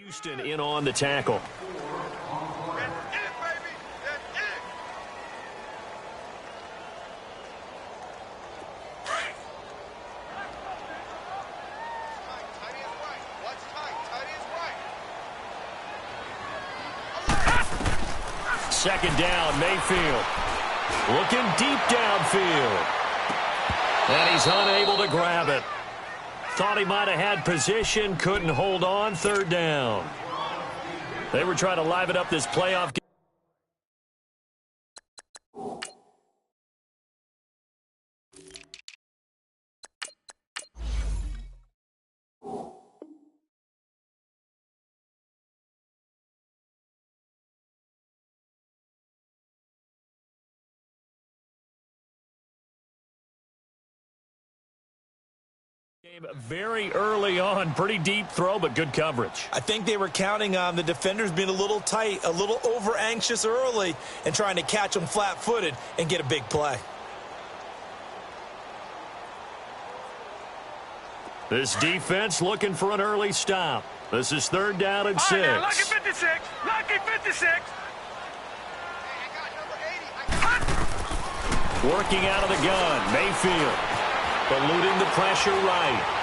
Houston in on the tackle. Second down, Mayfield. Looking deep downfield. And he's unable to grab it. Thought he might have had position, couldn't hold on, third down. They were trying to liven up this playoff game. Very early on, pretty deep throw, but good coverage. I think they were counting on the defenders being a little tight, a little over-anxious early, and trying to catch them flat-footed and get a big play. This defense looking for an early stop. This is third down and 6. Now, lucky 56. Lucky 56. Working out of the gun, Mayfield. Eluding the pressure right.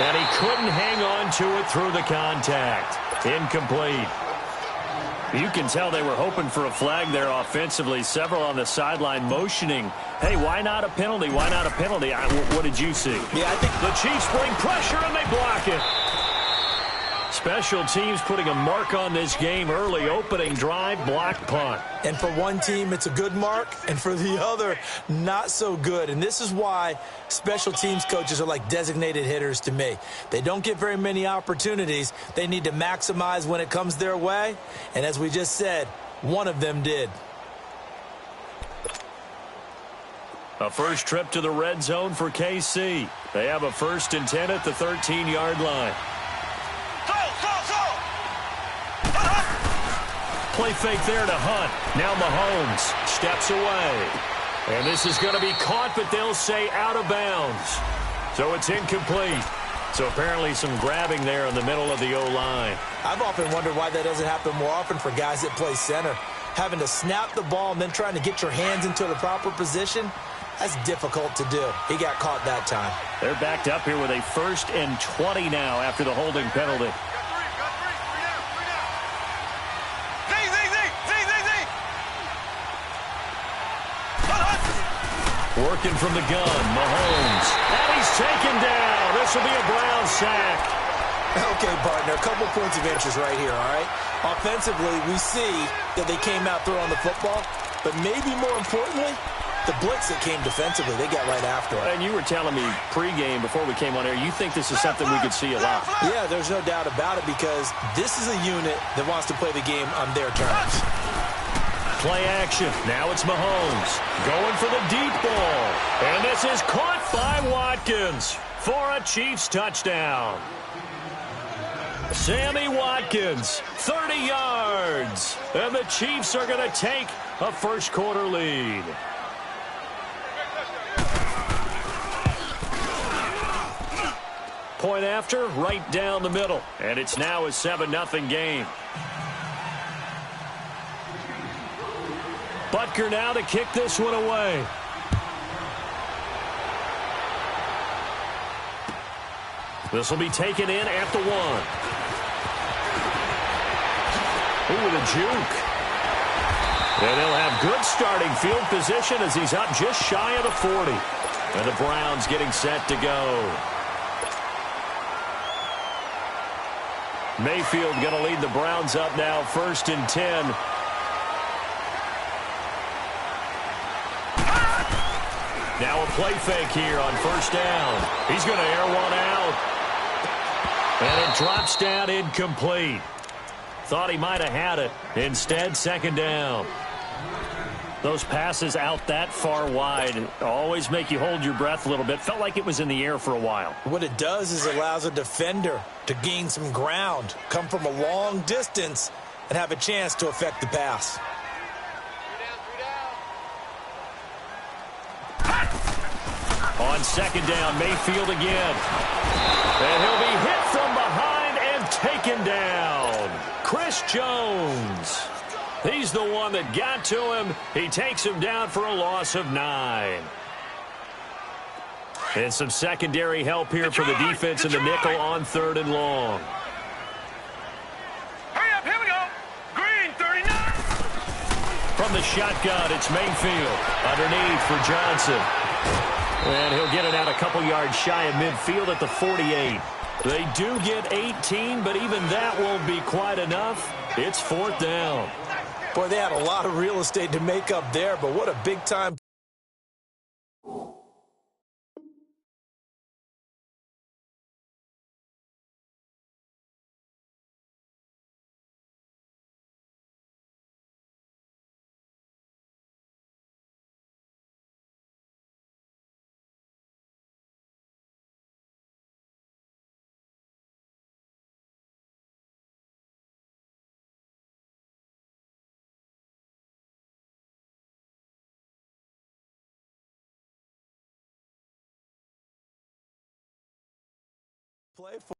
And he couldn't hang on to it through the contact. Incomplete. You can tell they were hoping for a flag there offensively. Several on the sideline motioning, hey, why not a penalty? Why not a penalty? What did you see? Yeah, I think the Chiefs bring pressure and they block it. Special teams putting a mark on this game early. Opening drive, block punt. And for one team, it's a good mark, and for the other, not so good. And this is why special teams coaches are like designated hitters to me. They don't get very many opportunities. They need to maximize when it comes their way. And as we just said, one of them did. A first trip to the red zone for KC. They have a 1st and 10 at the 13-yard line. Play fake there to Hunt. Now Mahomes steps away. And this is going to be caught, but they'll say out of bounds. So it's incomplete. So apparently some grabbing there in the middle of the O-line. I've often wondered why that doesn't happen more often for guys that play center. Having to snap the ball and then trying to get your hands into the proper position, that's difficult to do. He got caught that time. They're backed up here with a 1st and 20 now after the holding penalty. Working from the gun, Mahomes. And he's taken down. This will be a Brown sack. Okay, partner, a couple points of interest right here, all right? Offensively, we see that they came out throwing the football, but maybe more importantly, the blitz that came defensively, they got right after it. And you were telling me pregame before we came on air, you think this is something we could see a lot. Yeah, there's no doubt about it because this is a unit that wants to play the game on their terms. Play action. Now it's Mahomes going for the deep ball. And this is caught by Watkins for a Chiefs touchdown. Sammy Watkins, 30 yards. And the Chiefs are going to take a first quarter lead. Point after, right down the middle. And it's now a 7-0 game. Butker now to kick this one away. This will be taken in at the 1. Ooh, with a juke. And he'll have good starting field position as he's up just shy of the 40. And the Browns getting set to go. Mayfield going to lead the Browns up now, 1st and 10. Now a play fake here on 1st down. He's going to air one out. And it drops down incomplete. Thought he might have had it. Instead, 2nd down. Those passes out that far wide always make you hold your breath a little bit. Felt like it was in the air for a while. What it does is it allows a defender to gain some ground, come from a long distance, and have a chance to affect the pass. On 2nd down, Mayfield again. And he'll be hit from behind and taken down. Chris Jones. He's the one that got to him. He takes him down for a loss of 9. And some secondary help here for the defense in the nickel on 3rd and long. Hurry up, here we go. Green, 39. From the shotgun, it's Mayfield underneath for Johnson. And he'll get it out a couple yards shy of midfield at the 48. They do get 18, but even that won't be quite enough. It's 4th down. Boy, they had a lot of real estate to make up there, but what a big-time. Play for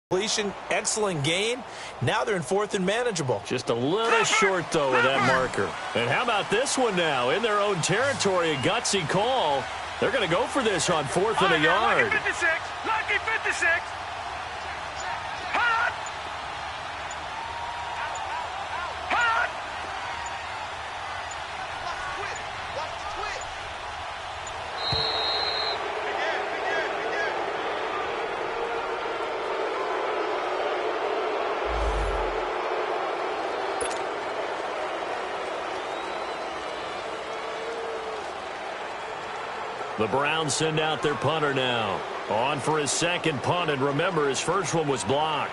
completion, excellent gain. Now they're in 4th and manageable. Just a little short, though, with that marker. And how about this one now? In their own territory, a gutsy call. They're going to go for this on 4th and a yard. Lucky 56. Lucky 56. Hot. Hot. Watch the twitch. The Browns send out their punter now. On for his second punt, and remember, his first one was blocked.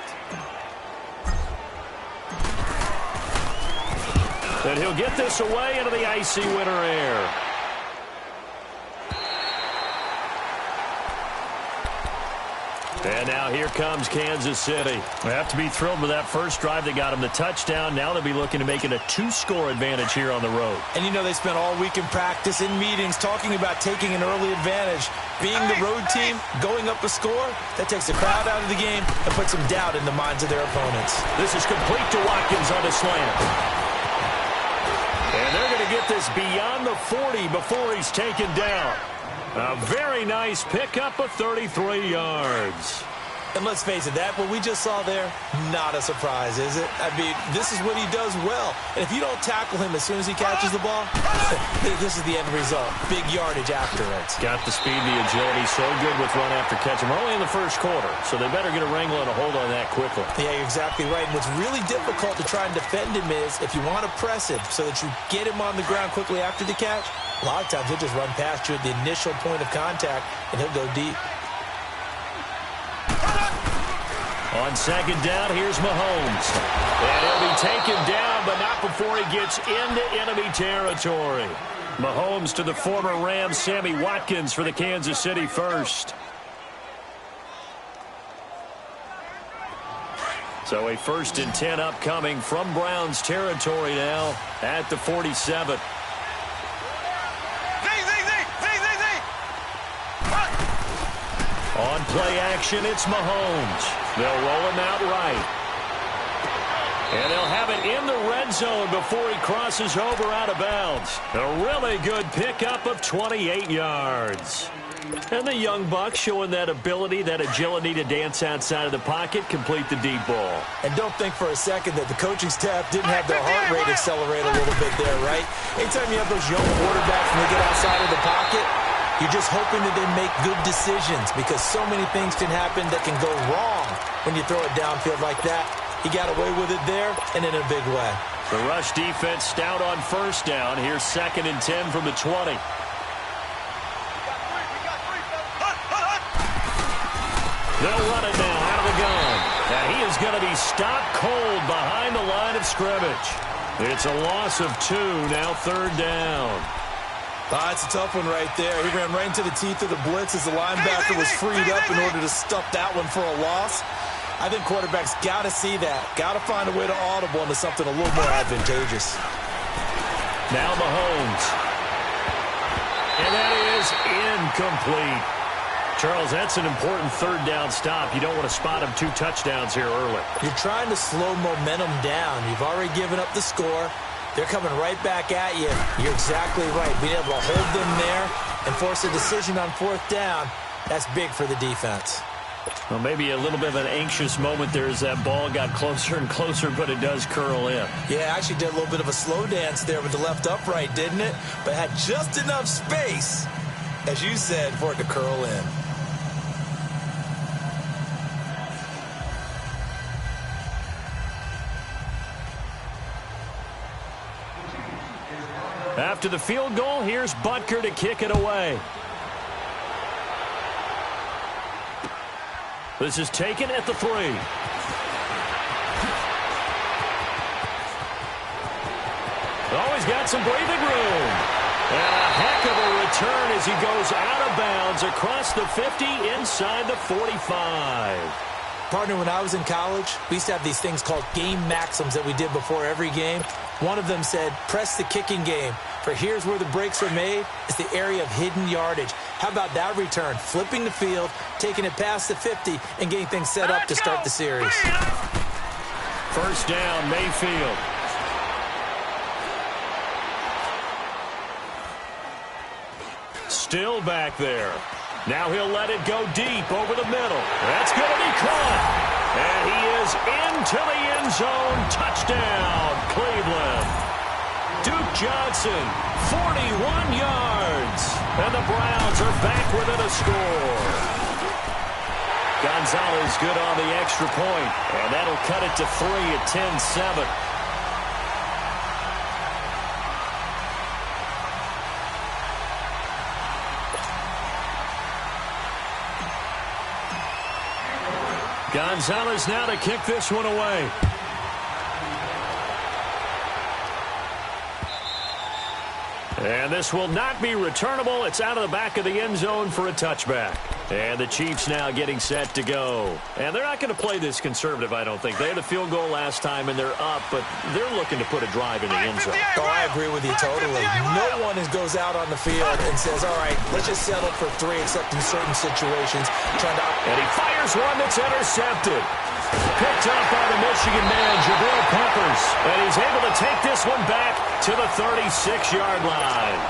And he'll get this away into the icy winter air. And now here comes Kansas City. They have to be thrilled with that first drive that got them the touchdown. Now they'll be looking to make it a 2-score advantage here on the road. And you know they spent all week in practice, in meetings, talking about taking an early advantage. Being the road team, going up a score, that takes the crowd out of the game and puts some doubt in the minds of their opponents. This is complete to Watkins on a slant. And they're going to get this beyond the 40 before he's taken down. A very nice pickup of 33 yards. And let's face it, that what we just saw there, not a surprise, is it? I mean, this is what he does well. And if you don't tackle him as soon as he catches the ball, this is the end result. Big yardage after it. Got the speed, the agility, so good with run after catch. We're only in the first quarter, so they better get a wrangle and a hold on that quickly. Yeah, you're exactly right. And what's really difficult to try and defend him is if you want to press him so that you get him on the ground quickly after the catch, a lot of times he'll just run past you at the initial point of contact, and he'll go deep. On second down, here's Mahomes. And he'll be taken down, but not before he gets into enemy territory. Mahomes to the former Rams, Sammy Watkins for the Kansas City first. So a 1st and 10 upcoming from Browns territory now at the 47. On play action, it's Mahomes. They'll roll him out right. And they'll have it in the red zone before he crosses over out of bounds. A really good pickup of 28 yards. And the young buck showing that ability, that agility to dance outside of the pocket, complete the deep ball. And don't think for a second that the coaching staff didn't have their heart rate accelerate a little bit there, right? Anytime you have those young quarterbacks when they get outside of the pocket, you're just hoping that they make good decisions because so many things can happen that can go wrong when you throw it downfield like that. He got away with it there and in a big way. The rush defense stout on first down. Here's 2nd and 10 from the 20. They'll run it now out of the gun. And he is going to be stopped cold behind the line of scrimmage. It's a loss of 2, now 3rd down. It's a tough one right there. He ran right into the teeth of the blitz as the linebacker was freed up in order to stuff that one for a loss. I think quarterbacks got to see that. Got to find a way to audible into something a little more advantageous. Now Mahomes. And that is incomplete. Charles, that's an important third down stop. You don't want to spot him 2 touchdowns here early. You're trying to slow momentum down. You've already given up the score. They're coming right back at you. You're exactly right. Being able to hold them there and force a decision on 4th down, that's big for the defense. Well, maybe a little bit of an anxious moment there as that ball got closer and closer, but it does curl in. Yeah, actually did a little bit of a slow dance there with the left upright, didn't it? But had just enough space, as you said, for it to curl in. After the field goal, here's Butker to kick it away. This is taken at the 3. Oh, he's got some breathing room. And a heck of a return as he goes out of bounds across the 50 inside the 45. Partner, when I was in college, we used to have these things called game maxims that we did before every game. One of them said, press the kicking game. For here's where the breaks are made. It's the area of hidden yardage. How about that return? Flipping the field, taking it past the 50, and getting things set up to start the series. First down, Mayfield. Still back there. Now he'll let it go deep over the middle. That's going to be caught. And he is into the end zone. Touchdown, Cleveland. Duke Johnson, 41 yards. And the Browns are back within a score. Gonzalez good on the extra point. And that'll cut it to 3 at 10-7. Gonzalez now to kick this one away. And this will not be returnable. It's out of the back of the end zone for a touchback. And the Chiefs now getting set to go. And they're not going to play this conservative, I don't think. They had a field goal last time, and they're up, but they're looking to put a drive in the end zone. Oh, I agree with you totally. No one goes out on the field and says, all right, let's just settle for 3, except in certain situations. And he fires one that's intercepted. Picked up by the Michigan man, Jabril Peppers. And he's able to take this one back to the 36-yard line.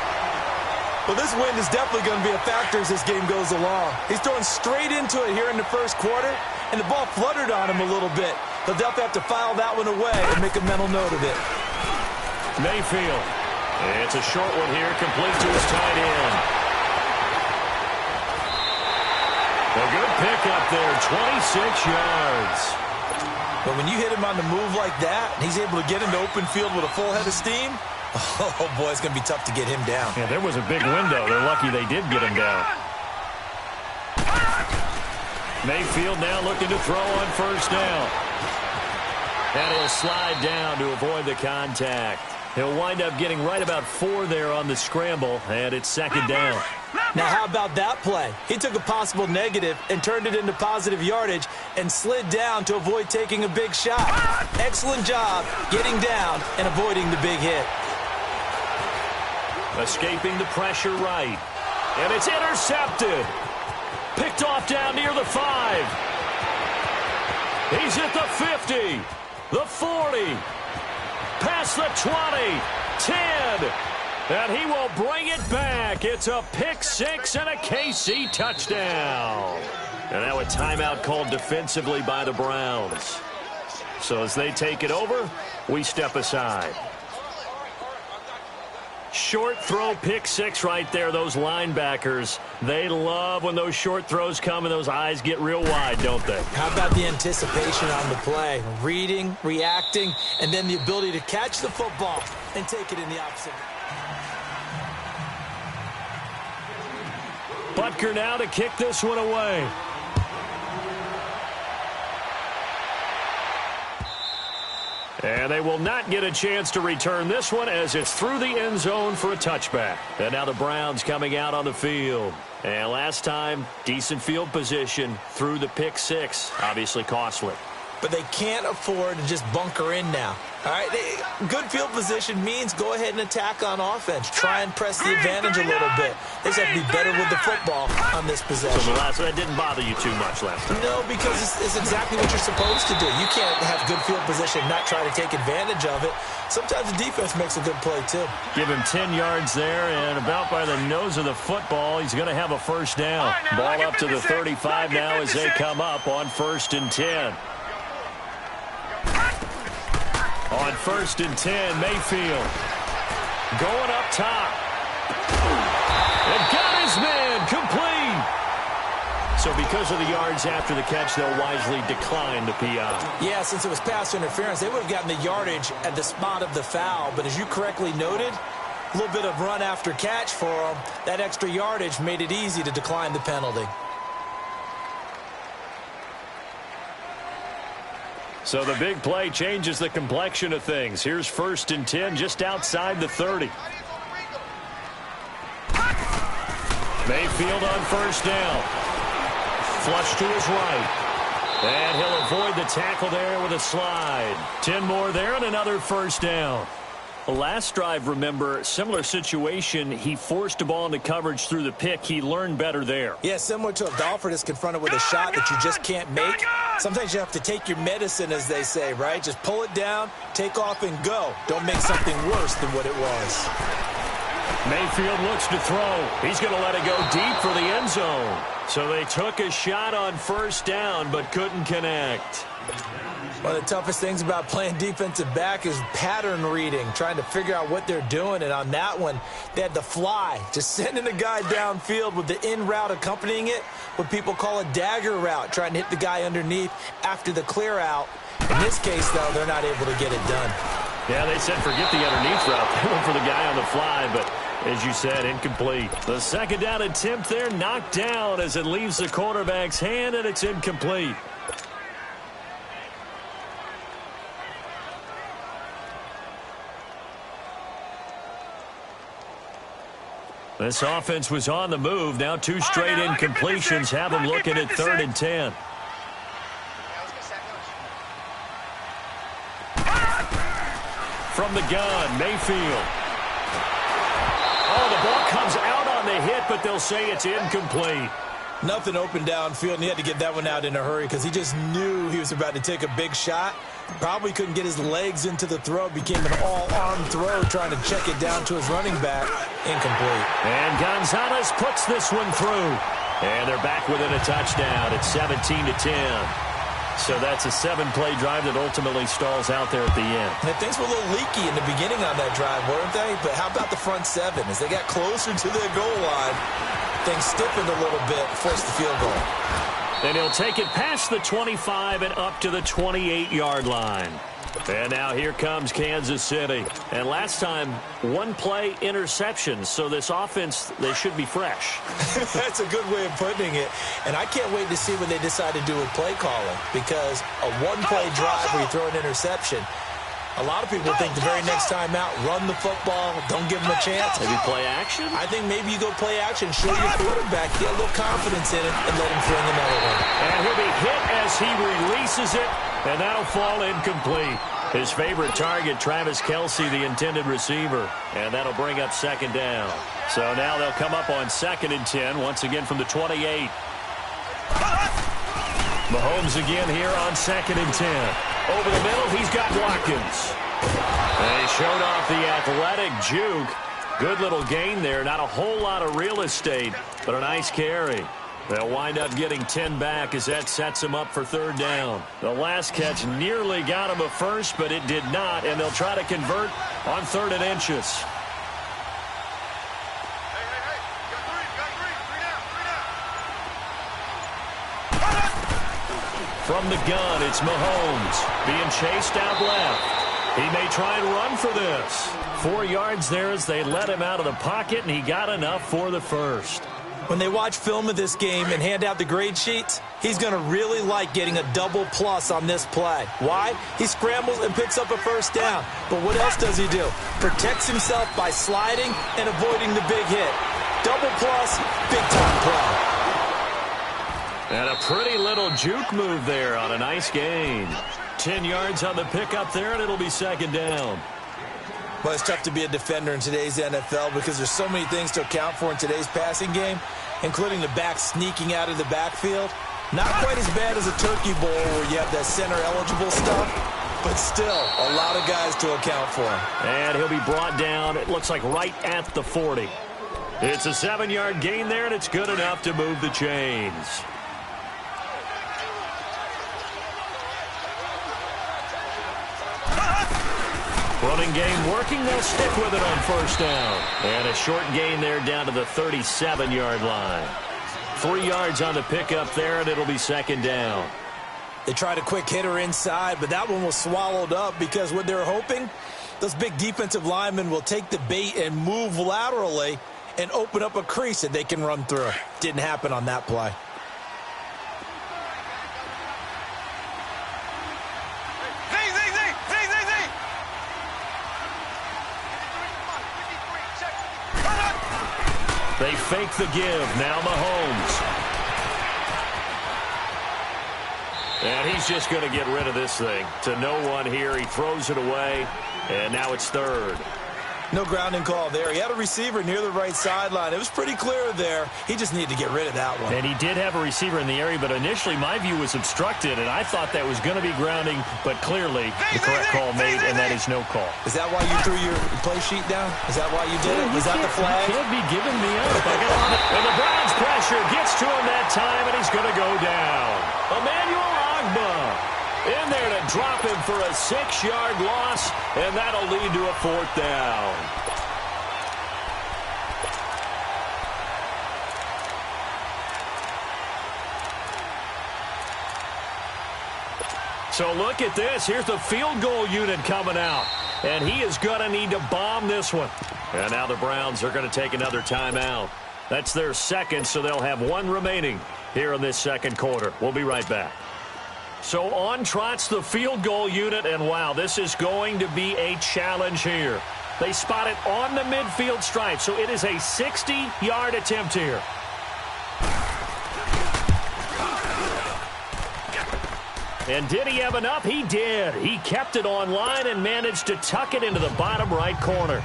Well, this wind is definitely going to be a factor as this game goes along. He's throwing straight into it here in the first quarter, and the ball fluttered on him a little bit. He'll definitely have to file that one away and make a mental note of it. Mayfield. It's a short one here, complete to his tight end. A good pickup there, 26 yards. But when you hit him on the move like that, and he's able to get into open field with a full head of steam, oh, boy, it's going to be tough to get him down. Yeah, there was a big window. They're lucky they did get him down. Mayfield now looking to throw on first down. And he'll slide down to avoid the contact. He'll wind up getting right about 4 there on the scramble, and it's second down. Now, how about that play? He took a possible negative and turned it into positive yardage and slid down to avoid taking a big shot. Excellent job getting down and avoiding the big hit. Escaping the pressure right. And it's intercepted. Picked off down near the 5. He's at the 50. The 40. Past the 20. 10. And he will bring it back. It's a pick 6 and a KC touchdown. And now a timeout called defensively by the Browns. So as they take it over, we step aside. Short throw, pick 6 right there. Those linebackers, they love when those short throws come and those eyes get real wide, don't they? How about the anticipation on the play? Reading, reacting, and then the ability to catch the football and take it in the opposite. Butker now to kick this one away. And they will not get a chance to return this one as it's through the end zone for a touchback. And now the Browns coming out on the field. And last time, decent field position through the pick 6. Obviously costly. But they can't afford to just bunker in now. All right, good field position means go ahead and attack on offense. Try and press the advantage a little bit. They just have to be better with the football on this possession. So that didn't bother you too much last time? No, because it's exactly what you're supposed to do. You can't have good field position and not try to take advantage of it. Sometimes the defense makes a good play, too. Give him 10 yards there, and about by the nose of the football, he's going to have a first down. Ball up to the 35 now as they come up on 1st and 10. On 1st and 10, Mayfield going up top. And got his man complete. So because of the yards after the catch, they'll wisely decline the PI. Yeah, since it was pass interference, they would have gotten the yardage at the spot of the foul. But as you correctly noted, a little bit of run after catch for them. That extra yardage made it easy to decline the penalty. So the big play changes the complexion of things. Here's 1st and 10 just outside the 30. Mayfield on 1st down. Flush to his right. And he'll avoid the tackle there with a slide. 10 more there and another 1st down. The last drive, remember, similar situation. He forced a ball into coverage through the pick. He learned better there. Yeah, similar to if Dalford is confronted with a shot that you just can't make. Sometimes you have to take your medicine, as they say, right? Just pull it down, take off, and go. Don't make something worse than what it was. Mayfield looks to throw. He's going to let it go deep for the end zone. So they took a shot on 1st down, but couldn't connect. One of the toughest things about playing defensive back is pattern reading, trying to figure out what they're doing. And on that one, they had the fly, just sending a guy downfield with the in route accompanying it, what people call a dagger route, trying to hit the guy underneath after the clear out. In this case, though, they're not able to get it done. Yeah, they said forget the underneath route. They went for the guy on the fly, but as you said, incomplete. The 2nd down attempt there knocked down as it leaves the quarterback's hand, and it's incomplete. This offense was on the move. Now 2 straight incompletions have them looking at 3rd and 10. From the gun, Mayfield. Oh, the ball comes out on the hit, but they'll say it's incomplete. Nothing open downfield, and he had to get that one out in a hurry because he just knew he was about to take a big shot. Probably couldn't get his legs into the throw. Became an all-arm throw trying to check it down to his running back. Incomplete. And Gonzalez puts this one through. And they're back within a touchdown. It's 17-10. So that's a 7-play drive that ultimately stalls out there at the end. And things were a little leaky in the beginning on that drive, weren't they? But how about the front 7? As they got closer to their goal line, things stiffened a little bit, forced the field goal. And he'll take it past the 25 and up to the 28-yard line. And now here comes Kansas City. And last time, 1-play interception. So this offense, they should be fresh. That's a good way of putting it. And I can't wait to see what they decide to do with play calling. Because a 1-play drive where you throw an interception, a lot of people think the very next time out, run the football, don't give them a chance. Maybe play action? I think maybe you go play action, show your quarterback, get a little confidence in it, and let him fling another one. And he'll be hit as he releases it, and that'll fall incomplete. His favorite target, Travis Kelce, the intended receiver. And that'll bring up 2nd down. So now they'll come up on 2nd and 10, once again from the 28. Mahomes again here on 2nd and 10. Over the middle, he's got Watkins. And he showed off the athletic juke. Good little gain there. Not a whole lot of real estate, but a nice carry. They'll wind up getting 10 back as that sets them up for 3rd down. The last catch nearly got him a first, but it did not, and they'll try to convert on 3rd and inches. From the gun, it's Mahomes being chased out left. He may try and run for this. 4 yards there as they let him out of the pocket, and he got enough for the first. When they watch film of this game and hand out the grade sheets, he's going to really like getting a double plus on this play. Why? He scrambles and picks up a 1st down. But what else does he do? Protects himself by sliding and avoiding the big hit. Double plus, big-time play. And a pretty little juke move there on a nice gain. 2 10 yards on the pickup there, and it'll be second down. Well, it's tough to be a defender in today's NFL because there's so many things to account for in today's passing game, including the back sneaking out of the backfield. Not quite as bad as a turkey bowl where you have that center-eligible stuff, but still a lot of guys to account for. And he'll be brought down, it looks like right at the 40. It's a 7-yard gain there, and it's good enough to move the chains. Running game working, they'll stick with it on first down. And a short gain there down to the 37-yard line. 3 yards on the pickup there, and it'll be second down. They tried a quick hitter inside, but that one was swallowed up because what they're hoping, those big defensive linemen will take the bait and move laterally and open up a crease that they can run through. Didn't happen on that play. They fake the give. Now Mahomes. And he's just going to get rid of this thing. To no one here. He throws it away. And now it's third. No grounding call there. He had a receiver near the right sideline. It was pretty clear there. He just needed to get rid of that one. And he did have a receiver in the area, but initially my view was obstructed, and I thought that was going to be grounding, but clearly the correct call made, and that is no call. Is that why you threw your play sheet down? Is that why you did it? Was that the flag? You can't be giving me up. And the Browns pressure gets to him that time, and he's going to go down. Emmanuel Ogbah in there to drop him for a 6-yard loss, and that'll lead to a fourth down. So look at this. Here's the field goal unit coming out, and he is going to need to bomb this one. And now the Browns are going to take another timeout. That's their second, so they'll have one remaining here in this second quarter. We'll be right back. So on trots the field goal unit, and wow, this is going to be a challenge here. They spot it on the midfield stripe, so it is a 60-yard attempt here. And did he have enough? He did. He kept it online and managed to tuck it into the bottom right corner.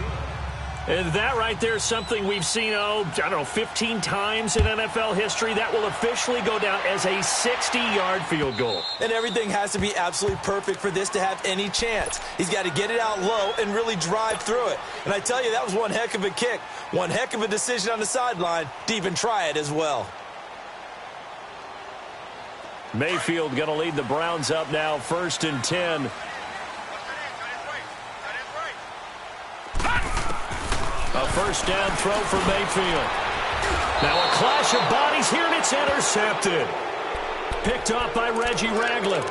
And that right there is something we've seen, 15 times in NFL history. That will officially go down as a 60-yard field goal. And everything has to be absolutely perfect for this to have any chance. He's got to get it out low and really drive through it. And I tell you, that was one heck of a kick. One heck of a decision on the sideline to even try it as well. Mayfield going to lead the Browns up now, 1st and 10. A first down throw for Mayfield. Now a clash of bodies here, and it's intercepted. Picked off by Reggie Ragland.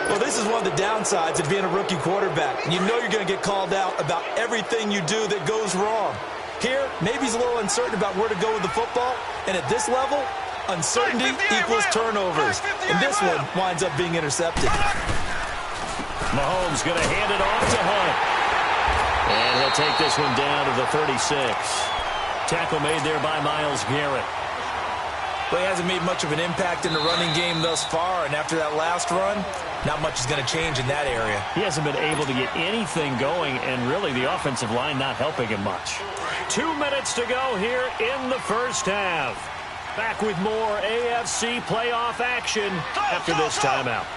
Well, this is one of the downsides of being a rookie quarterback. You know you're going to get called out about everything you do that goes wrong. Here, maybe he's a little uncertain about where to go with the football, and at this level, uncertainty equals turnovers. And this one winds up being intercepted. Mahomes going to hand it off to Hunt. And he'll take this one down to the 36. Tackle made there by Myles Garrett. Well, he hasn't made much of an impact in the running game thus far, and after that last run, not much is going to change in that area. He hasn't been able to get anything going, and really the offensive line not helping him much. 2 minutes to go here in the first half. Back with more AFC playoff action after this timeout.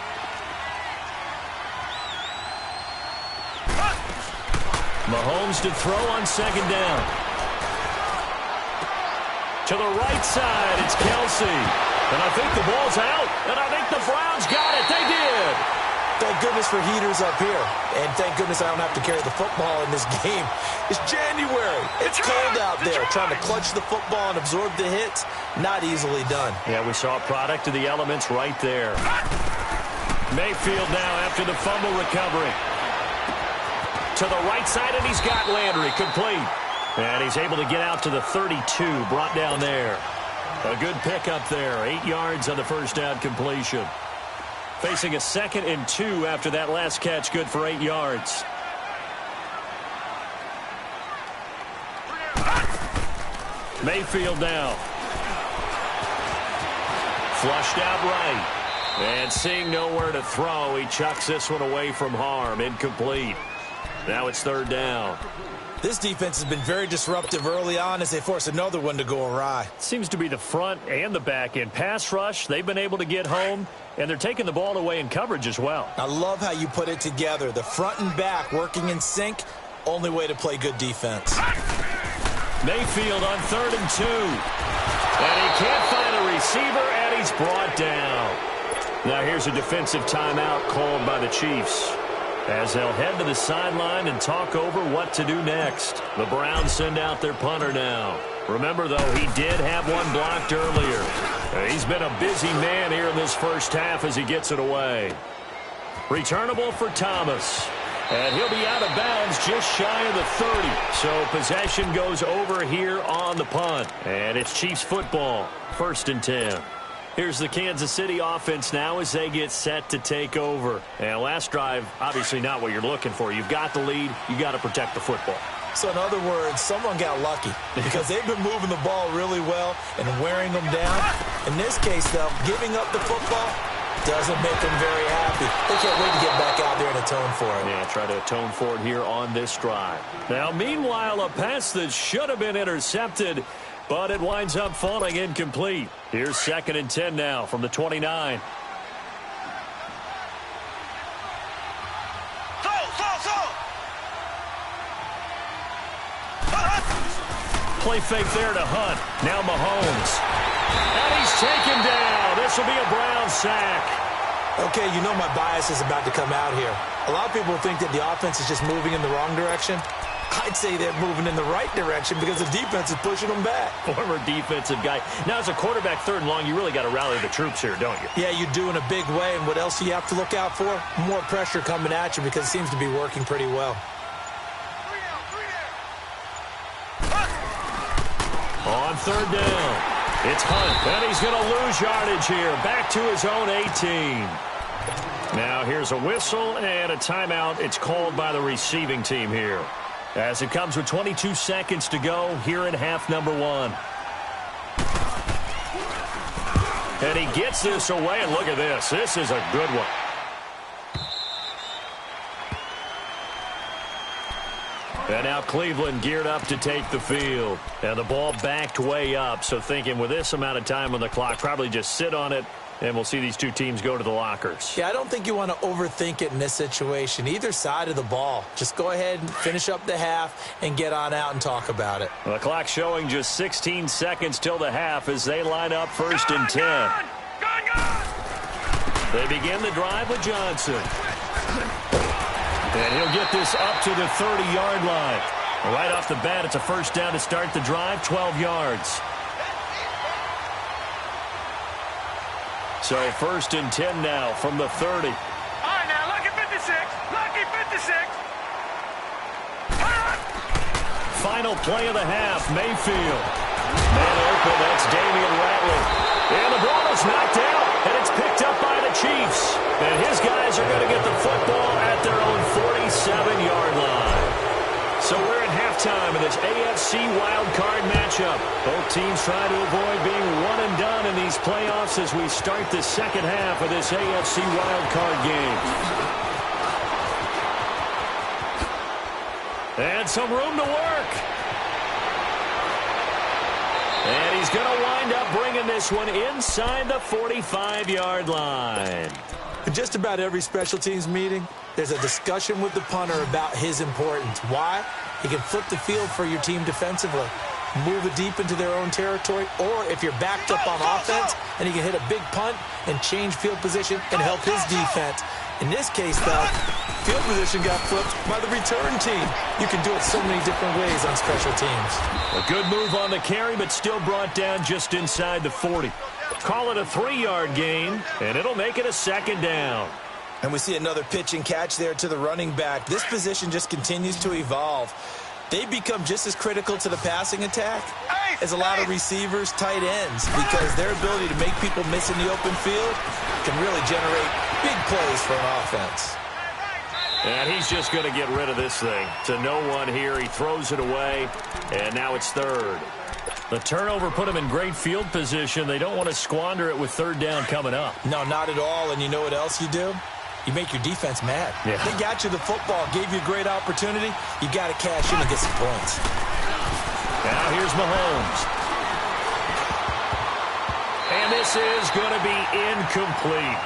Mahomes to throw on second down. To the right side, it's Kelsey. And I think the ball's out. And I think the Browns got it. They did. Thank goodness for heaters up here. And thank goodness I don't have to carry the football in this game. It's January. It's cold out there. Trying to clutch the football and absorb the hits, not easily done. Yeah, we saw a product of the elements right there. Mayfield now after the fumble recovery. To the right side, and he's got Landry complete. And he's able to get out to the 32, brought down there. A good pickup there, 8 yards on the first down completion. Facing a 2nd and 2 after that last catch, good for 8 yards. Mayfield now. Flushed out right. And seeing nowhere to throw, he chucks this one away from harm. Incomplete. Now it's third down. This defense has been very disruptive early on as they force another one to go awry. Seems to be the front and the back end. Pass rush, they've been able to get home, and they're taking the ball away in coverage as well. I love how you put it together. The front and back working in sync, only way to play good defense. Mayfield on 3rd and 2. And he can't find a receiver, and he's brought down. Now here's a defensive timeout called by the Chiefs, as they'll head to the sideline and talk over what to do next. The Browns send out their punter now. Remember, though, he did have one blocked earlier. He's been a busy man here in this first half as he gets it away. Returnable for Thomas. And he'll be out of bounds just shy of the 30. So possession goes over here on the punt. And it's Chiefs football, 1st and 10. Here's the Kansas City offense now as they get set to take over. And last drive, obviously not what you're looking for. You've got the lead. You've got to protect the football. So in other words, someone got lucky because they've been moving the ball really well and wearing them down. In this case, though, giving up the football doesn't make them very happy. They can't wait to get back out there and atone for it. Yeah, try to atone for it here on this drive. Now, meanwhile, a pass that should have been intercepted, but it winds up falling incomplete. Here's 2nd and 10 now from the 29. Play fake there to Hunt. Now Mahomes. And he's taken down. This will be a Brown sack. Okay, you know my bias is about to come out here. A lot of people think that the offense is just moving in the wrong direction. I'd say they're moving in the right direction because the defense is pushing them back. Former defensive guy. Now, as a quarterback 3rd and long, you really got to rally the troops here, don't you? Yeah, you do in a big way. And what else do you have to look out for? More pressure coming at you because it seems to be working pretty well. On 3rd down, it's Hunt, and he's going to lose yardage here. Back to his own 18. Now here's a whistle and a timeout. It's called by the receiving team here, as it comes with 22 seconds to go here in half number 1. And he gets this away, and look at this. This is a good one. And now Cleveland geared up to take the field. And the ball backed way up, so thinking with this amount of time on the clock, probably just sit on it, and we'll see these two teams go to the lockers. Yeah, I don't think you want to overthink it in this situation. Either side of the ball. Just go ahead and finish up the half and get on out and talk about it. The clock showing just 16 seconds till the half as they line up 1st and 10. They begin the drive with Johnson. And he'll get this up to the 30-yard line. Right off the bat, it's a 1st down to start the drive, 12 yards. So 1st and 10 now from the 30. All right, now, lucky 56. Lucky 56. Final play of the half, Mayfield. Man open, that's Damian Ratley. And the ball is knocked out, and it's picked up by the Chiefs. And his guys are going to get the football at their own 47-yard line. So we're at halftime in this AFC wildcard matchup. Both teams trying to avoid being one and done in these playoffs as we start the second half of this AFC wildcard game. And some room to work. And he's going to wind up bringing this one inside the 45-yard line. In just about every special teams meeting, there's a discussion with the punter about his importance. Why? He can flip the field for your team defensively, move it deep into their own territory, or if you're backed up on offense, and he can hit a big punt and change field position and help his defense. In this case, though, field position got flipped by the return team. You can do it so many different ways on special teams. A good move on the carry, but still brought down just inside the 40. Call it a 3-yard gain, and it'll make it a 2nd down. And we see another pitch and catch there to the running back. This position just continues to evolve. They become just as critical to the passing attack as a lot of receivers, tight ends, because their ability to make people miss in the open field can really generate big plays for an offense. And he's just going to get rid of this thing. To no one here. He throws it away, and now it's 3rd. The turnover put them in great field position. They don't want to squander it with third down coming up. No, not at all. And you know what else you do? You make your defense mad. Yeah. They got you the football, gave you a great opportunity. You got to cash in and get some points. Now here's Mahomes. And this is going to be incomplete.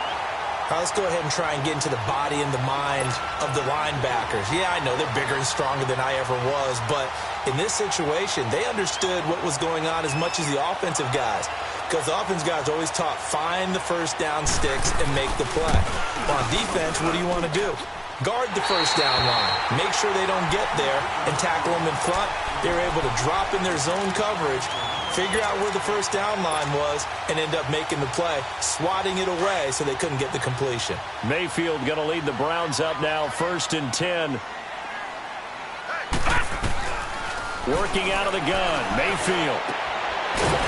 All right, let's go ahead and try and get into the body and the mind of the linebackers. Yeah, I know they're bigger and stronger than I ever was, but in this situation, they understood what was going on as much as the offensive guys, because the offensive guys always taught, find the first down sticks and make the play. Well, on defense, what do you want to do? Guard the first down line. Make sure they don't get there and tackle them in front. They were able to drop in their zone coverage, figure out where the first down line was, and end up making the play, swatting it away so they couldn't get the completion. Mayfield going to lead the Browns up now, 1st and 10. Working out of the gun, Mayfield.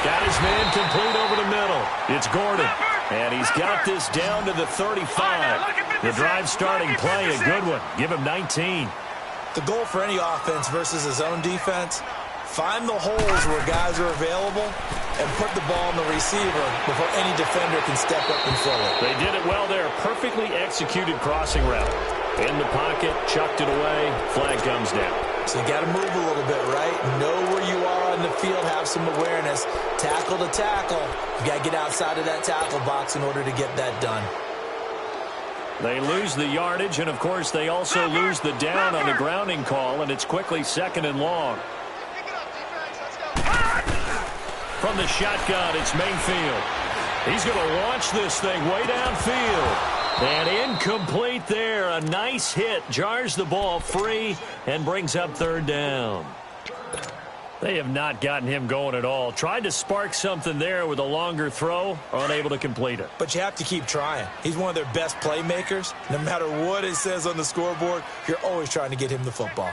Got his man complete over the middle. It's Gordon, and he's got this down to the 35. The drive starting play, a good one. Give him 19. The goal for any offense versus his own defense, find the holes where guys are available and put the ball in the receiver before any defender can step up and fill it. They did it well there. Perfectly executed crossing route. In the pocket, chucked it away. Flag comes down. So you got to move a little bit, right? Know where you are on the field, have some awareness. Tackle to tackle. You got to get outside of that tackle box in order to get that done. They lose the yardage, and, of course, they also lose the down on the grounding call, and it's quickly 2nd and long. From the shotgun, it's Mayfield. He's going to launch this thing way downfield. And incomplete there. A nice hit. Jars the ball free and brings up 3rd down. They have not gotten him going at all. Tried to spark something there with a longer throw. Unable to complete it. But you have to keep trying. He's one of their best playmakers. No matter what it says on the scoreboard, you're always trying to get him the football.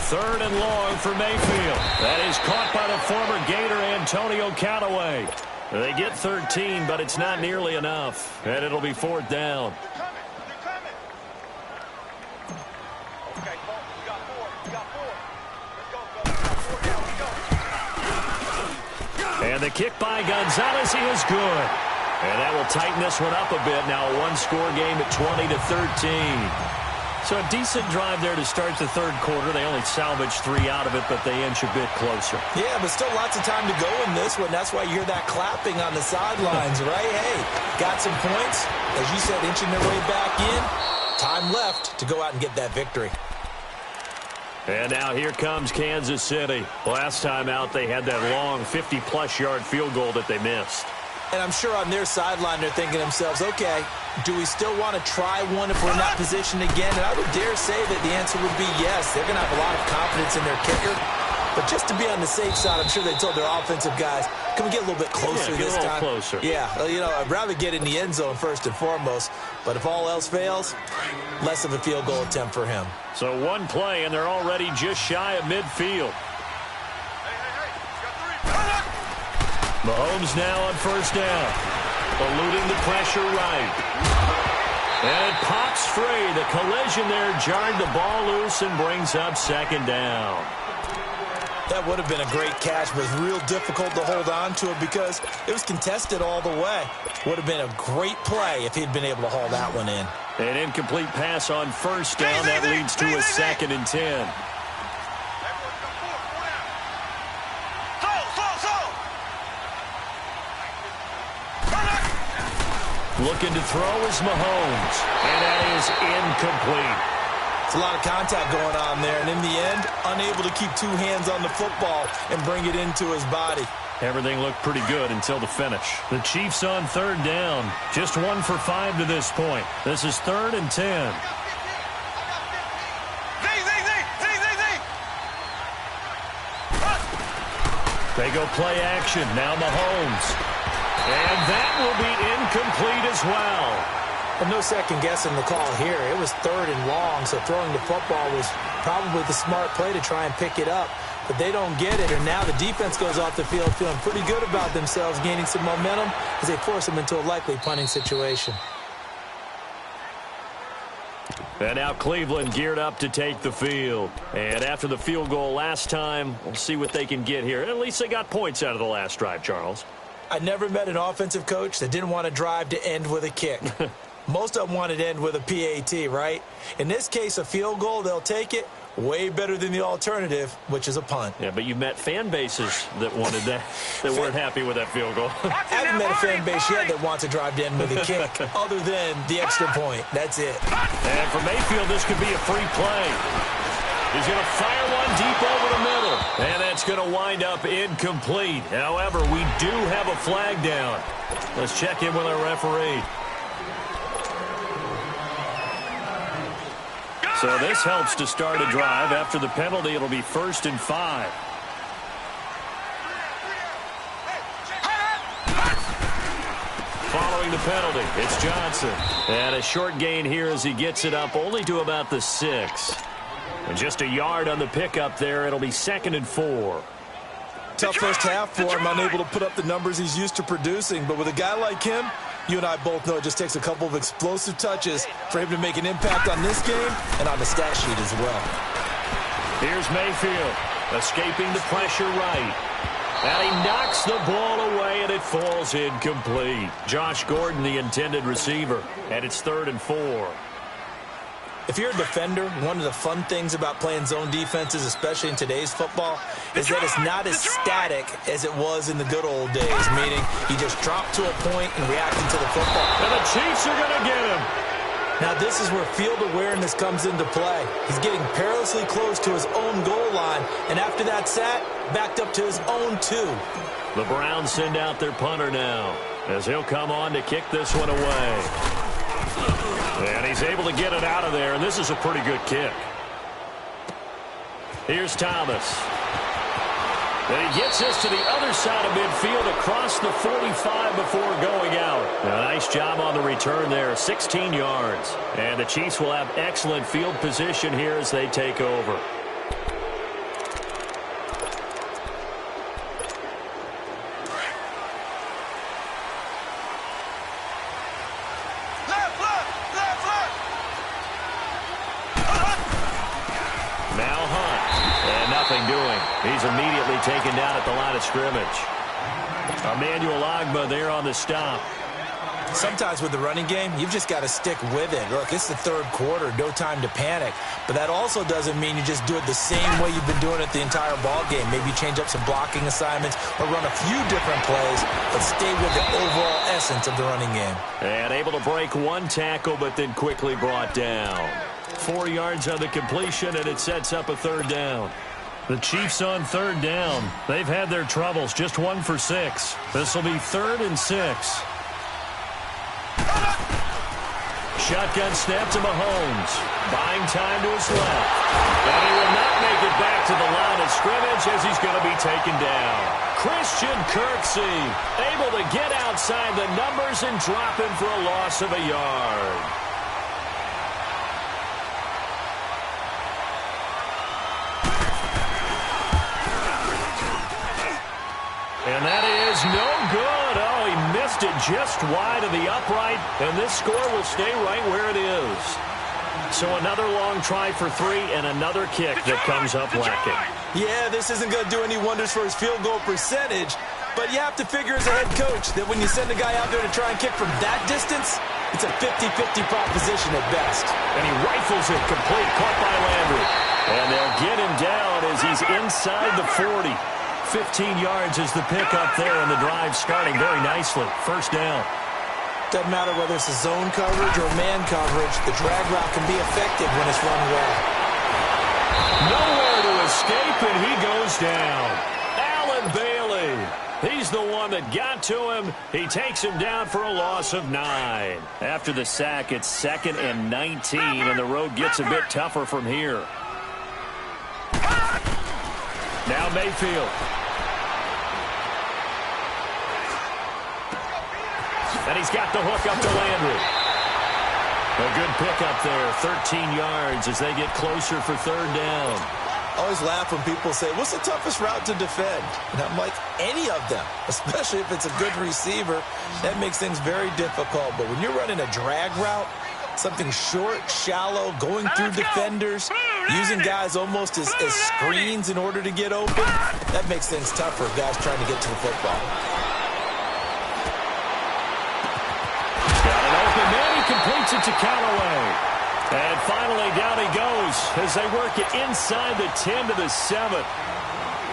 3rd and long for Mayfield. That is caught by the former Gator Antonio Callaway. They get 13, but it's not nearly enough. And it'll be 4th down. And the kick by Gonzalez is good. And that will tighten this one up a bit. Now a one-score game at 20-13. So a decent drive there to start the 3rd quarter. They only salvaged 3 out of it, but they inch a bit closer. Yeah, but still lots of time to go in this one. That's why you hear that clapping on the sidelines, right? Hey, got some points. As you said, inching their way back in. Time left to go out and get that victory. And now here comes Kansas City. Last time out, they had that long 50-plus yard field goal that they missed. And I'm sure on their sideline they're thinking to themselves, okay, do we still want to try one if we're in that position again? And I would dare say that the answer would be yes. They're going to have a lot of confidence in their kicker. But just to be on the safe side, I'm sure they told their offensive guys, can we get a little bit closer this time? Closer. Yeah, you know, I'd rather get in the end zone first and foremost. But if all else fails, less of a field goal attempt for him. So one play, and they're already just shy of midfield. Mahomes now on 1st down. Eluding the pressure right. And it pops free. The collision there jarred the ball loose and brings up 2nd down. That would have been a great catch, but it's real difficult to hold on to it because it was contested all the way. Would have been a great play if he'd been able to haul that one in. An incomplete pass on 1st down. That leads to a 2nd and 10. Looking to throw is Mahomes. And that is incomplete. It's a lot of contact going on there, and in the end, unable to keep 2 hands on the football and bring it into his body. Everything looked pretty good until the finish. The Chiefs on 3rd down. Just 1 for 5 to this point. This is 3rd and 10. They go play action. Now Mahomes. And that will be incomplete as well. And no second guessing the call here. It was 3rd and long, so throwing the football was probably the smart play to try and pick it up. But they don't get it, and now the defense goes off the field feeling pretty good about themselves, gaining some momentum as they force them into a likely punting situation. And now Cleveland geared up to take the field. And after the field goal last time, we'll see what they can get here. At least they got points out of the last drive, Charles. I never met an offensive coach that didn't want to drive to end with a kick. Most of them wanted to end with a PAT, right? In this case, a field goal, they'll take it. Way better than the alternative, which is a punt. Yeah, but you met fan bases that wanted that, that weren't happy with that field goal. I haven't met a fan base yet that wants to drive to end with a kick, other than the extra point. That's it. And for Mayfield, this could be a free play. He's going to fire one deep over the middle. And that's going to wind up incomplete. However, we do have a flag down. Let's check in with our referee. So this helps to start a drive. After the penalty, it'll be 1st and 5. Following the penalty, it's Johnson. And a short gain here as he gets it up only to about the 6. And just a yard on the pickup there. It'll be 2nd and 4. Tough first half for him, unable to put up the numbers he's used to producing. But with a guy like him, you and I both know it just takes a couple of explosive touches for him to make an impact on this game and on the stat sheet as well. Here's Mayfield, escaping the pressure right. And he knocks the ball away, and it falls incomplete. Josh Gordon, the intended receiver, and it's 3rd and 4. If you're a defender, one of the fun things about playing zone defenses, especially in today's football, is that it's not as static as it was in the good old days, meaning you just drop to a point and reacting to the football. And the Chiefs are going to get him. Now, this is where field awareness comes into play. He's getting perilously close to his own goal line, and after that sack, backed up to his own 2. The Browns send out their punter now, as he'll come on to kick this one away. And he's able to get it out of there, and this is a pretty good kick. Here's Thomas. And he gets this to the other side of midfield across the 45 before going out. A nice job on the return there, 16 yards. And the Chiefs will have excellent field position here as they take over. He's immediately taken down at the line of scrimmage. Emmanuel Ogbah there on the stop. Sometimes with the running game, you've just got to stick with it. Look, it's the 3rd quarter, no time to panic. But that also doesn't mean you just do it the same way you've been doing it the entire ball game. Maybe change up some blocking assignments or run a few different plays, but stay with the overall essence of the running game. And able to break one tackle, but then quickly brought down. 4 yards on the completion, and it sets up a 3rd down. The Chiefs on 3rd down. They've had their troubles, just 1 for 6. This will be 3rd and 6. Shotgun snap to Mahomes. Buying time to his left. And he will not make it back to the line of scrimmage as he's going to be taken down. Christian Kirksey able to get outside the numbers and drop him for a loss of a yard. And that is no good. Oh, he missed it just wide of the upright, and this score will stay right where it is. So another long try for 3 and another kick that comes up lacking. Yeah, this isn't going to do any wonders for his field goal percentage, but you have to figure as a head coach that when you send a guy out there to try and kick from that distance, it's a 50-50 proposition at best. And he rifles it complete, caught by Landry. And they'll get him down as he's inside the 40. 15 yards is the pickup there, and the drive starting very nicely. 1st down. Doesn't matter whether it's a zone coverage or man coverage, the drag route can be effective when it's run well. Nowhere to escape, and he goes down. Allen Bailey. He's the one that got to him. He takes him down for a loss of 9. After the sack, it's 2nd and 19, and the road gets a bit tougher from here. Now Mayfield. And he's got the hook up to Landry. A good pickup there, 13 yards as they get closer for 3rd down. I always laugh when people say, what's the toughest route to defend? And I'm like, any of them, especially if it's a good receiver. That makes things very difficult. But when you're running a drag route, Something short, shallow, going through defenders, using guys almost as screens in order to get open. That makes things tough for guys trying to get to the football. Got it open, man. He completes it to Callaway. And finally, down he goes as they work it inside the 10 to the 7.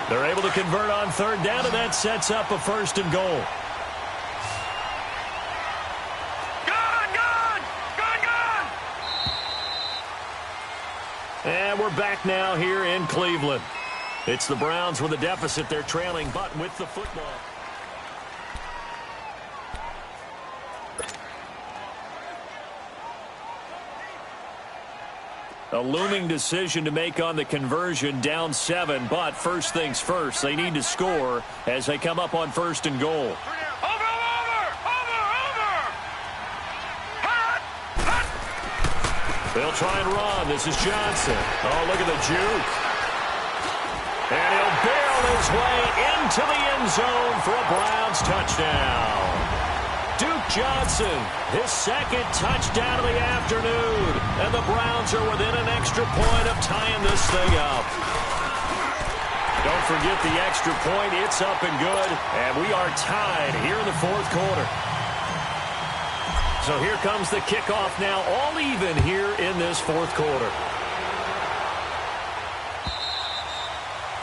They're able to convert on third down, and that sets up a 1st and goal. And we're back now here in Cleveland. It's the Browns with a deficit. They're trailing, but with the football. A looming decision to make on the conversion, down 7, but first things first, they need to score as they come up on 1st and goal. They'll try and run. This is Johnson. Oh, look at the juke. And he'll barrel his way into the end zone for a Browns touchdown. Duke Johnson, his 2nd touchdown of the afternoon. And the Browns are within an extra point of tying this thing up. Don't forget the extra point. It's up and good. And we are tied here in the 4th quarter. So here comes the kickoff now, all even here in this 4th quarter.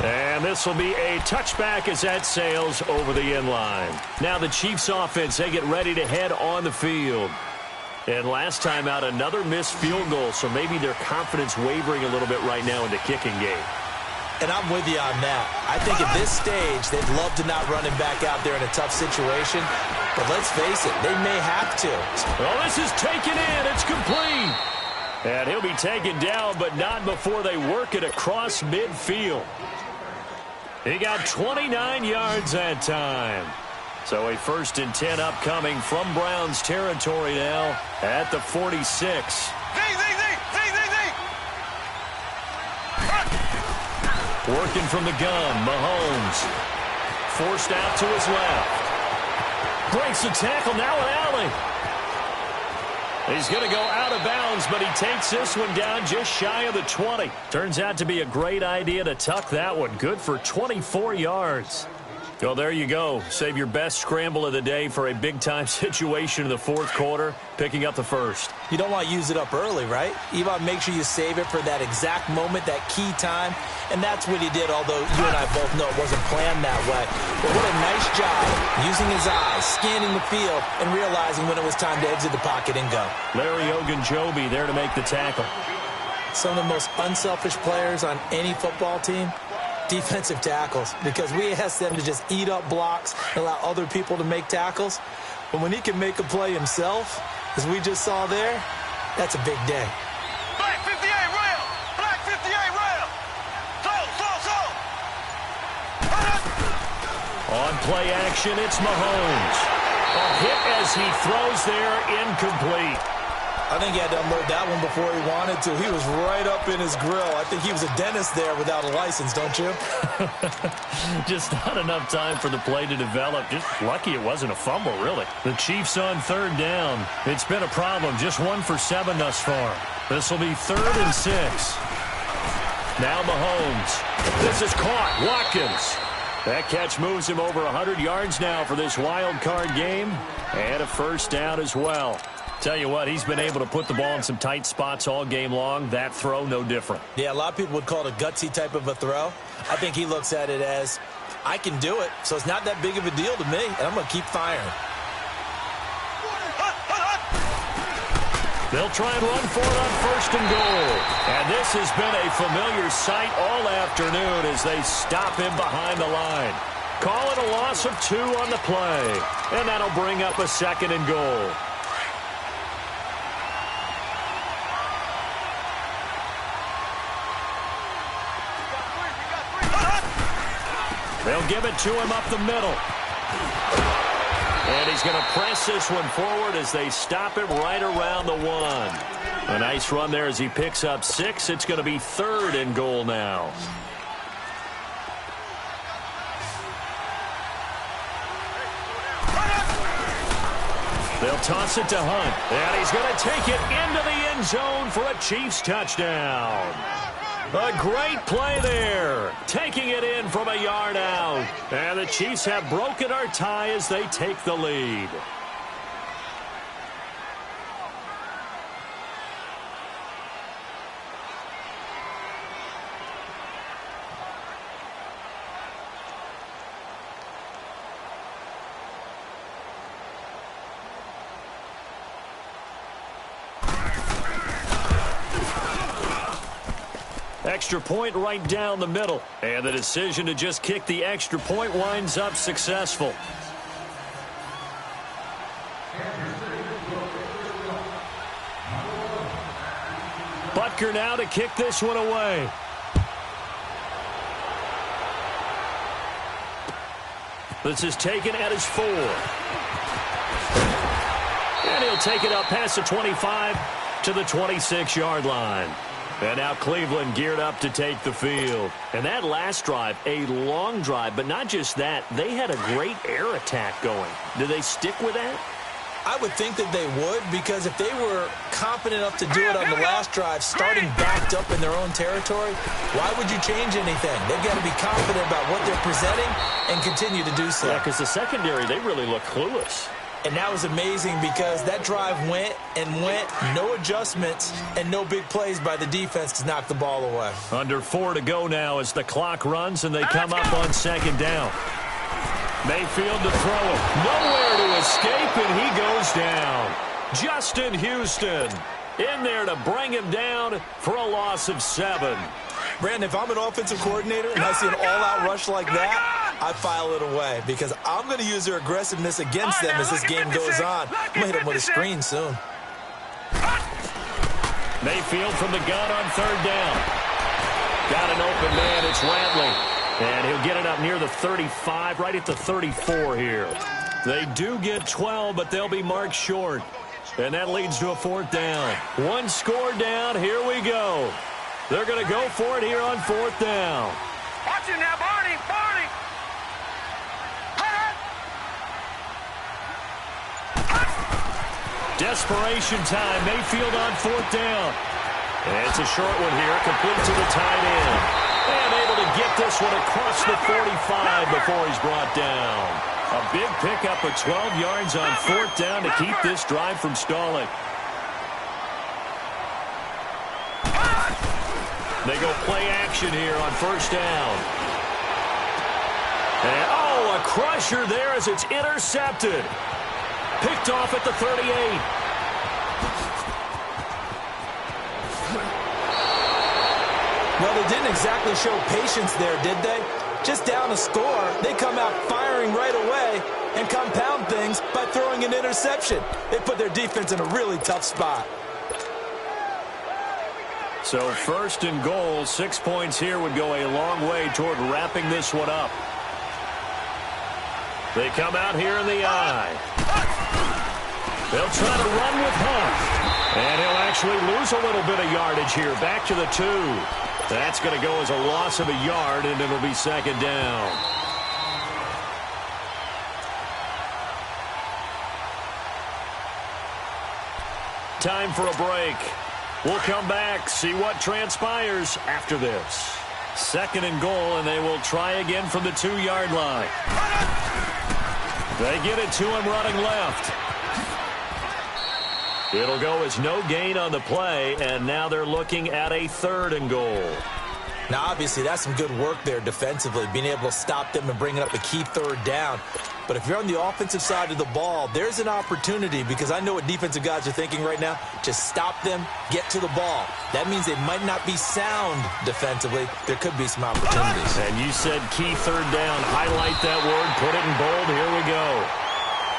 And this will be a touchback as that sails over the end line. Now the Chiefs offense, they get ready to head on the field. And last time out, another missed field goal, so maybe their confidence wavering a little bit right now in the kicking game. And I'm with you on that. I think at this stage, they'd love to not run him back out there in a tough situation. But let's face it, they may have to. Well, this is taken in. It's complete. And he'll be taken down, but not before they work it across midfield. He got 29 yards that time. So a 1st and 10 upcoming from Browns territory now at the 46. Working from the gun, Mahomes. Forced out to his left. Breaks the tackle, now an alley. He's going to go out of bounds, but he takes this one down just shy of the 20. Turns out to be a great idea to tuck that one. Good for 24 yards. Well, there you go. Save your best scramble of the day for a big-time situation in the 4th quarter, picking up the 1st. You don't want to use it up early, right? You want to make sure you save it for that exact moment, that key time. And that's what he did, although you and I both know it wasn't planned that way. But what a nice job using his eyes, scanning the field, and realizing when it was time to exit the pocket and go. Larry Ogunjobi there to make the tackle. Some of the most unselfish players on any football team, defensive tackles, because we ask them to just eat up blocks and allow other people to make tackles. But when he can make a play himself, as we just saw there, that's a big day. Black 58 rail! Black 58 rail! Slow! On play action, it's Mahomes. A hit as he throws there, incomplete. I think he had to unload that one before he wanted to. He was right up in his grill. I think he was a dentist there without a license, don't you? Just not enough time for the play to develop. Just lucky it wasn't a fumble, really. The Chiefs on 3rd down. It's been a problem. Just 1 for 7 thus far. This will be 3rd and 6. Now Mahomes. This is caught. Watkins. That catch moves him over 100 yards now for this wild card game. And a 1st down as well. Tell you what, he's been able to put the ball in some tight spots all game long. That throw, no different. Yeah, a lot of people would call it a gutsy type of a throw. I think he looks at it as, I can do it, so it's not that big of a deal to me, and I'm going to keep firing. They'll try and run for it on 1st and goal. And this has been a familiar sight all afternoon as they stop him behind the line. Call it a loss of 2 on the play. And that'll bring up a 2nd and goal. They'll give it to him up the middle. And he's going to press this one forward as they stop him right around the 1. A nice run there as he picks up 6. It's going to be 3rd and goal now. They'll toss it to Hunt, and he's going to take it into the end zone for a Chiefs touchdown. A great play there, taking it in from a yard out. And the Chiefs have broken our tie as they take the lead. Extra point right down the middle. And the decision to just kick the extra point winds up successful. Butker now to kick this one away. This is taken at his 4. And he'll take it up past the 25 to the 26-yard line. And now Cleveland geared up to take the field. And that last drive, a long drive, but not just that. They had a great air attack going. Do they stick with that? I would think that they would, because if they were confident enough to do it on the last drive, starting backed up in their own territory, why would you change anything? They've got to be confident about what they're presenting and continue to do so. Yeah, because the secondary, they really look clueless. And that was amazing because that drive went and went, no adjustments and no big plays by the defense to knock the ball away. Under 4 to go now as the clock runs and they come up on second down. Mayfield to throw him. Nowhere to escape, and he goes down. Justin Houston in there to bring him down for a loss of 7. Brandon, if I'm an offensive coordinator and I see an all-out rush like that, I file it away because I'm going to use their aggressiveness against them as this game goes on. I'm going to hit them with a screen soon. Mayfield from the gun on third down. Got an open man. It's Ratley. And he'll get it up near the 35, right at the 34 here. They do get 12, but they'll be marked short. And that leads to a 4th down. One score down. Here we go. They're going to go for it here on 4th down. Watch it now, Barney. Barney. Desperation time. Mayfield on 4th down. And it's a short one here, complete to the tight end. And able to get this one across the 45 before he's brought down. A big pickup of 12 yards on 4th down to keep this drive from stalling. They go play action here on 1st down. And, oh, a crusher there as it's intercepted. Picked off at the 38. Well, they didn't exactly show patience there, did they? Just down a score, they come out firing right away and compound things by throwing an interception. They put their defense in a really tough spot. So 1st and goal, 6 points here would go a long way toward wrapping this one up. They come out here in the eye. They'll try to run with Hunt. And he'll actually lose a little bit of yardage here. Back to the 2. That's going to go as a loss of a yard, and it'll be 2nd down. Time for a break. We'll come back, see what transpires after this. 2nd and goal, and they will try again from the 2-yard line. They get it to him running left. It'll go as no gain on the play, and now they're looking at a 3rd and goal. Now, obviously, that's some good work there defensively, being able to stop them and bringing up a key 3rd down. But if you're on the offensive side of the ball, there's an opportunity, because I know what defensive guys are thinking right now. Just stop them, get to the ball. That means they might not be sound defensively. There could be some opportunities. And you said key 3rd down. Highlight that word, put it in bold. Here we go.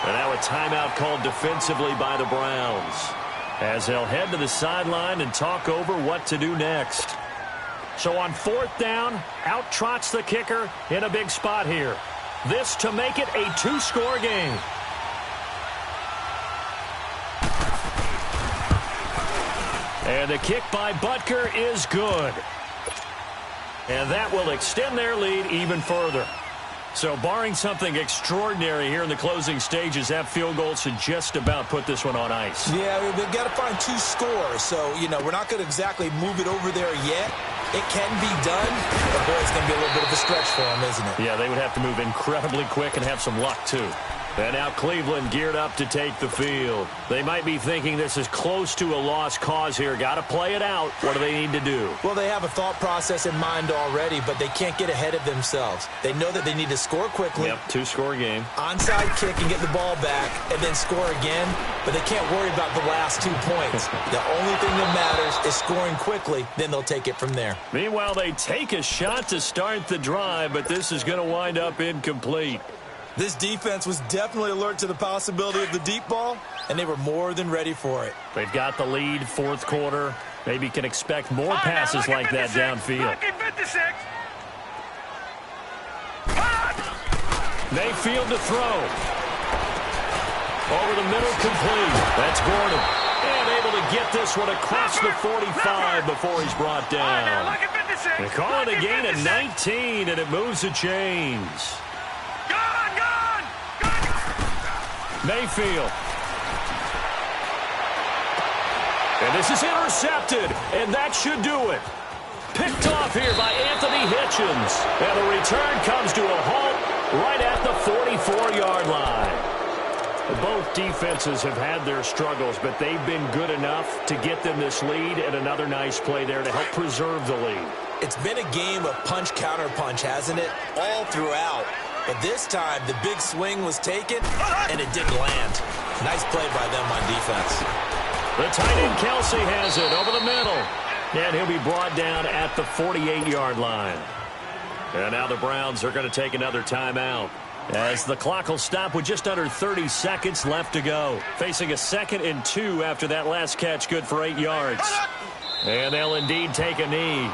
And now a timeout called defensively by the Browns, as they'll head to the sideline and talk over what to do next. So on 4th down, out trots the kicker in a big spot here. This to make it a 2-score game. And the kick by Butker is good. And that will extend their lead even further. So barring something extraordinary here in the closing stages, that field goal should just about put this one on ice. Yeah, they've got to find 2 scores. So, we're not going to exactly move it over there yet. It can be done, but boy, it's going to be a little bit of a stretch for them, isn't it? Yeah, they would have to move incredibly quick and have some luck, too. And now Cleveland geared up to take the field. They might be thinking this is close to a lost cause here. Got to play it out. What do they need to do? Well, they have a thought process in mind already, but they can't get ahead of themselves. They know that they need to score quickly. Yep, 2-score game. Onside kick and get the ball back and then score again, but they can't worry about the last 2 points. The only thing that matters is scoring quickly, then they'll take it from there. Meanwhile, they take a shot to start the drive, but this is going to wind up incomplete. This defense was definitely alert to the possibility of the deep ball, and they were more than ready for it. They've got the lead, 4th quarter. Maybe can expect more passes like that downfield. Mayfield to throw. Over the middle, complete. That's Gordon. And able to get this one across the 45 before he's brought down. They call it a gain of 19, and it moves the chains. Mayfield. And this is intercepted, and that should do it. Picked off here by Anthony Hitchens. And the return comes to a halt right at the 44-yard line. Both defenses have had their struggles, but they've been good enough to get them this lead, and another nice play there to help preserve the lead. It's been a game of punch-counter-punch, hasn't it? All throughout. But this time, the big swing was taken, and it didn't land. Nice play by them on defense. The tight end, Kelsey, has it over the middle. And he'll be brought down at the 48-yard line. And now the Browns are going to take another timeout, as the clock will stop with just under 30 seconds left to go. Facing a 2nd and 2 after that last catch, good for 8 yards. And they'll indeed take a knee.